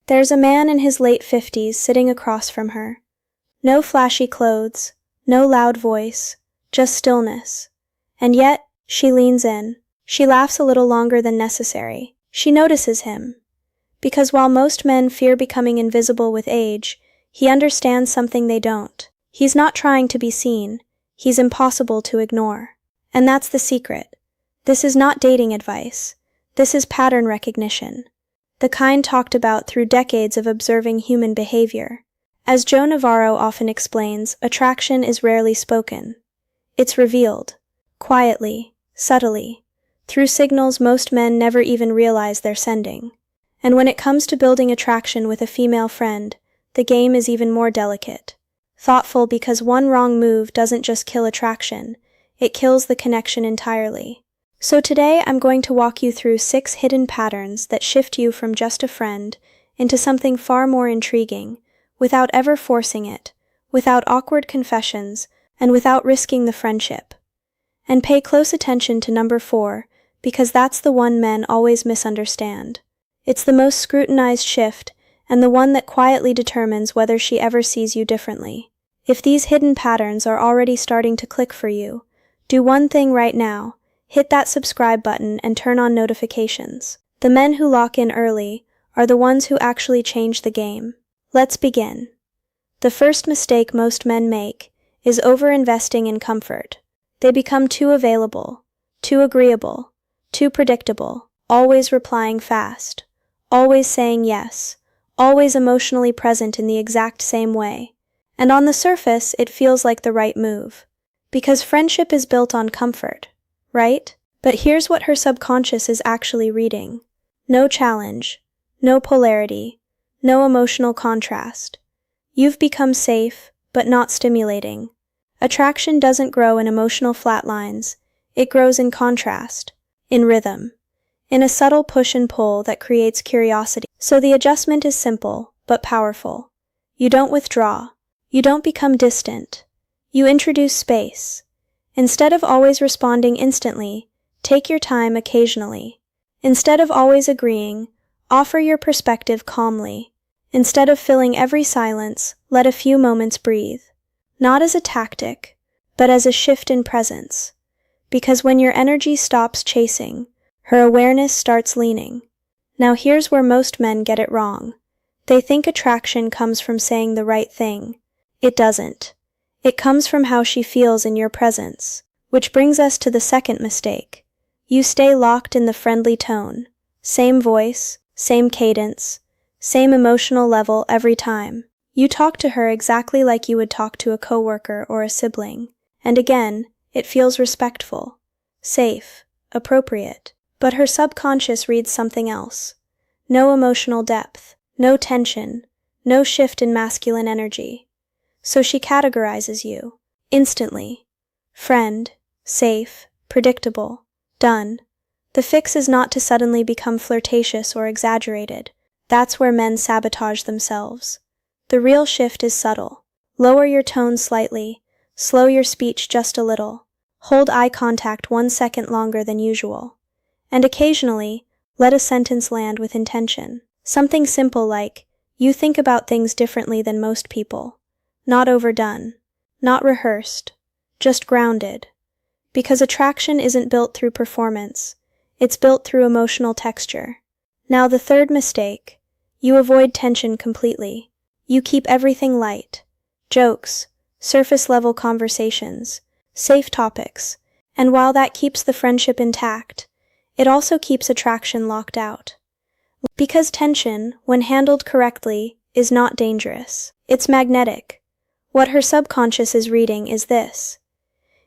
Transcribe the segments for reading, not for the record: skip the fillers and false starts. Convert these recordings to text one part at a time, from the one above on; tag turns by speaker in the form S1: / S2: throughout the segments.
S1: There's a man in his late 50s sitting across from her. No flashy clothes, no loud voice, just stillness. And yet, she leans in. She laughs a little longer than necessary. She notices him. Because while most men fear becoming invisible with age, he understands something they don't. He's not trying to be seen. He's impossible to ignore. And that's the secret. This is not dating advice. This is pattern recognition. The kind talked about through decades of observing human behavior. As Joe Navarro often explains, attraction is rarely spoken. It's revealed. Quietly, subtly, through signals most men never even realize they're sending. And when it comes to building attraction with a female friend, the game is even more delicate. Thoughtful because one wrong move doesn't just kill attraction, it kills the connection entirely. So today I'm going to walk you through 6 hidden patterns that shift you from just a friend into something far more intriguing, without ever forcing it, without awkward confessions, and without risking the friendship. And pay close attention to number 4, because that's the one men always misunderstand. It's the most scrutinized shift, and the one that quietly determines whether she ever sees you differently. If these hidden patterns are already starting to click for you, do one thing right now: hit that subscribe button and turn on notifications. The men who lock in early are the ones who actually change the game. Let's begin. The first mistake most men make is over-investing in comfort. They become too available, too agreeable, too predictable, always replying fast, always saying yes, always emotionally present in the exact same way. And on the surface, it feels like the right move. Because friendship is built on comfort, right? But here's what her subconscious is actually reading. No challenge, no polarity, no emotional contrast. You've become safe, but not stimulating. Attraction doesn't grow in emotional flatlines. It grows in contrast, in rhythm, in a subtle push and pull that creates curiosity. So the adjustment is simple, but powerful. You don't withdraw. You don't become distant. You introduce space. Instead of always responding instantly, take your time occasionally. Instead of always agreeing, offer your perspective calmly. Instead of filling every silence, let a few moments breathe. Not as a tactic, but as a shift in presence. Because when your energy stops chasing, her awareness starts leaning. Now here's where most men get it wrong. They think attraction comes from saying the right thing. It doesn't. It comes from how she feels in your presence. Which brings us to the second mistake. You stay locked in the friendly tone. Same voice, same cadence, same emotional level every time. You talk to her exactly like you would talk to a coworker or a sibling. And again, it feels respectful, safe, appropriate. But her subconscious reads something else. No emotional depth, no tension, no shift in masculine energy. So she categorizes you, instantly. Friend, safe, predictable, done. The fix is not to suddenly become flirtatious or exaggerated. That's where men sabotage themselves. The real shift is subtle. Lower your tone slightly, slow your speech just a little, hold eye contact 1 second longer than usual. And occasionally, let a sentence land with intention. Something simple like, you think about things differently than most people. Not overdone, not rehearsed, just grounded. Because attraction isn't built through performance, it's built through emotional texture. Now the third mistake, you avoid tension completely. You keep everything light. Jokes, surface-level conversations, safe topics, and while that keeps the friendship intact, it also keeps attraction locked out. Because tension, when handled correctly, is not dangerous. It's magnetic. What her subconscious is reading is this.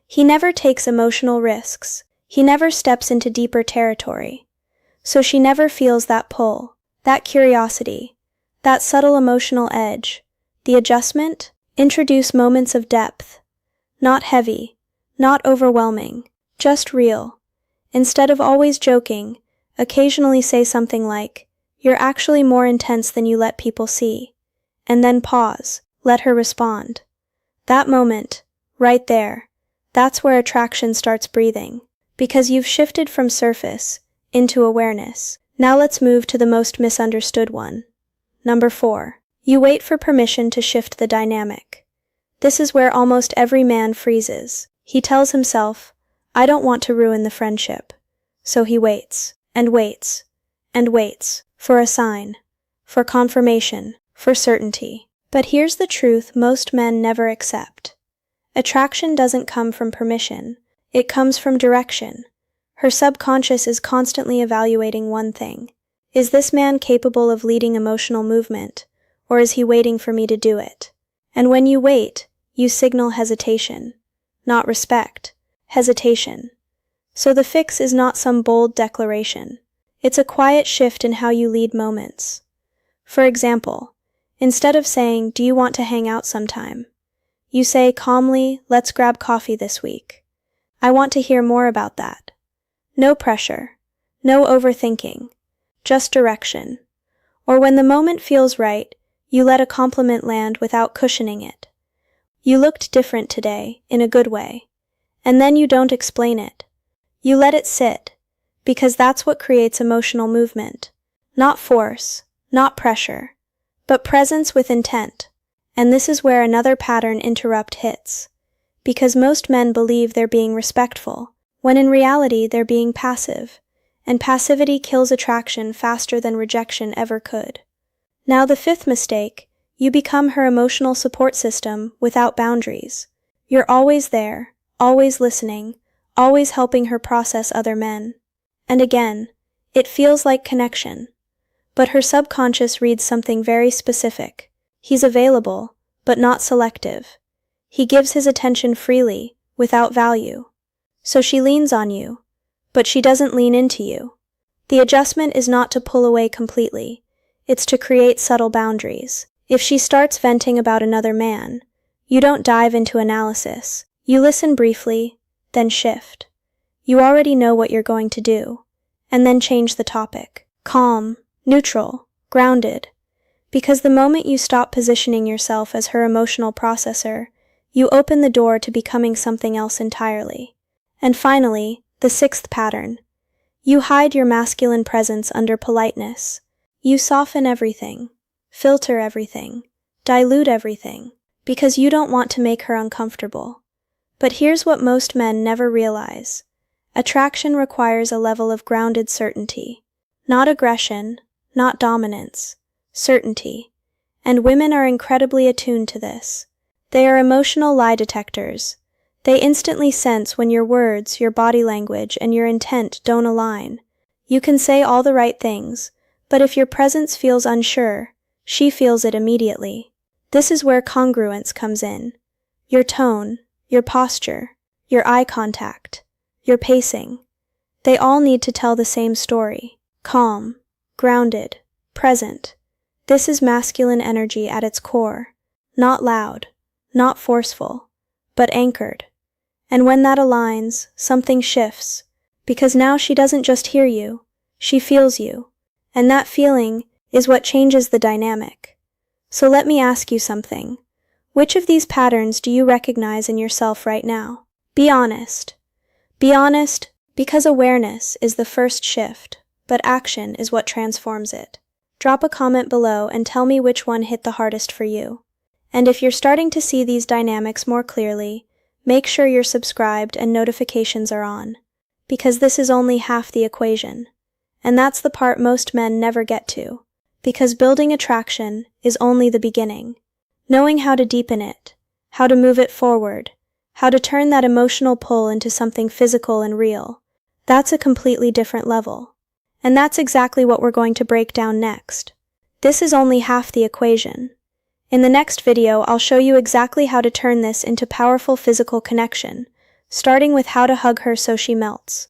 S1: He never takes emotional risks. He never steps into deeper territory. So she never feels that pull, that curiosity, that subtle emotional edge. The adjustment? Introduce moments of depth. Not heavy, not overwhelming, just real. Instead of always joking, occasionally say something like, "You're actually more intense than you let people see." And then pause, let her respond. That moment, right there, that's where attraction starts breathing. Because you've shifted from surface into awareness. Now let's move to the most misunderstood one. Number 4. You wait for permission to shift the dynamic. This is where almost every man freezes. He tells himself, I don't want to ruin the friendship. So he waits, and waits, and waits, for a sign, for confirmation, for certainty. But here's the truth most men never accept. Attraction doesn't come from permission, it comes from direction. Her subconscious is constantly evaluating one thing. Is this man capable of leading emotional movement, or is he waiting for me to do it? And when you wait, you signal hesitation. Not respect, hesitation. So the fix is not some bold declaration. It's a quiet shift in how you lead moments. For example, instead of saying, do you want to hang out sometime? You say calmly, let's grab coffee this week. I want to hear more about that. No pressure, no overthinking, just direction. Or when the moment feels right, you let a compliment land without cushioning it. You looked different today, in a good way. And then you don't explain it. You let it sit, because that's what creates emotional movement. Not force, not pressure, but presence with intent. And this is where another pattern interrupt hits. Because most men believe they're being respectful, when in reality they're being passive. And passivity kills attraction faster than rejection ever could. Now the fifth mistake, you become her emotional support system without boundaries. You're always there, always listening, always helping her process other men. And again, it feels like connection. But her subconscious reads something very specific. He's available, but not selective. He gives his attention freely, without value. So she leans on you, but she doesn't lean into you. The adjustment is not to pull away completely, it's to create subtle boundaries. If she starts venting about another man, you don't dive into analysis. You listen briefly, then shift. You already know what you're going to do, and then change the topic. Calm, neutral, grounded. Because the moment you stop positioning yourself as her emotional processor, you open the door to becoming something else entirely. And finally, the sixth pattern. You hide your masculine presence under politeness. You soften everything, filter everything, dilute everything, because you don't want to make her uncomfortable. But here's what most men never realize. Attraction requires a level of grounded certainty. Not aggression, not dominance. Certainty. And women are incredibly attuned to this. They are emotional lie detectors. They instantly sense when your words, your body language, and your intent don't align. You can say all the right things, but if your presence feels unsure, she feels it immediately. This is where congruence comes in. Your tone, your posture, your eye contact, your pacing. They all need to tell the same story. Calm, grounded, present. This is masculine energy at its core. Not loud, not forceful, but anchored. And when that aligns, something shifts. Because now she doesn't just hear you, she feels you. And that feeling is what changes the dynamic. So let me ask you something. Which of these patterns do you recognize in yourself right now? Be honest. Be honest, because awareness is the first shift, but action is what transforms it. Drop a comment below and tell me which one hit the hardest for you. And if you're starting to see these dynamics more clearly, make sure you're subscribed and notifications are on. Because this is only half the equation. And that's the part most men never get to. Because building attraction is only the beginning. Knowing how to deepen it, how to move it forward, how to turn that emotional pull into something physical and real, that's a completely different level. And that's exactly what we're going to break down next. This is only half the equation. In the next video, I'll show you exactly how to turn this into powerful physical connection, starting with how to hug her so she melts.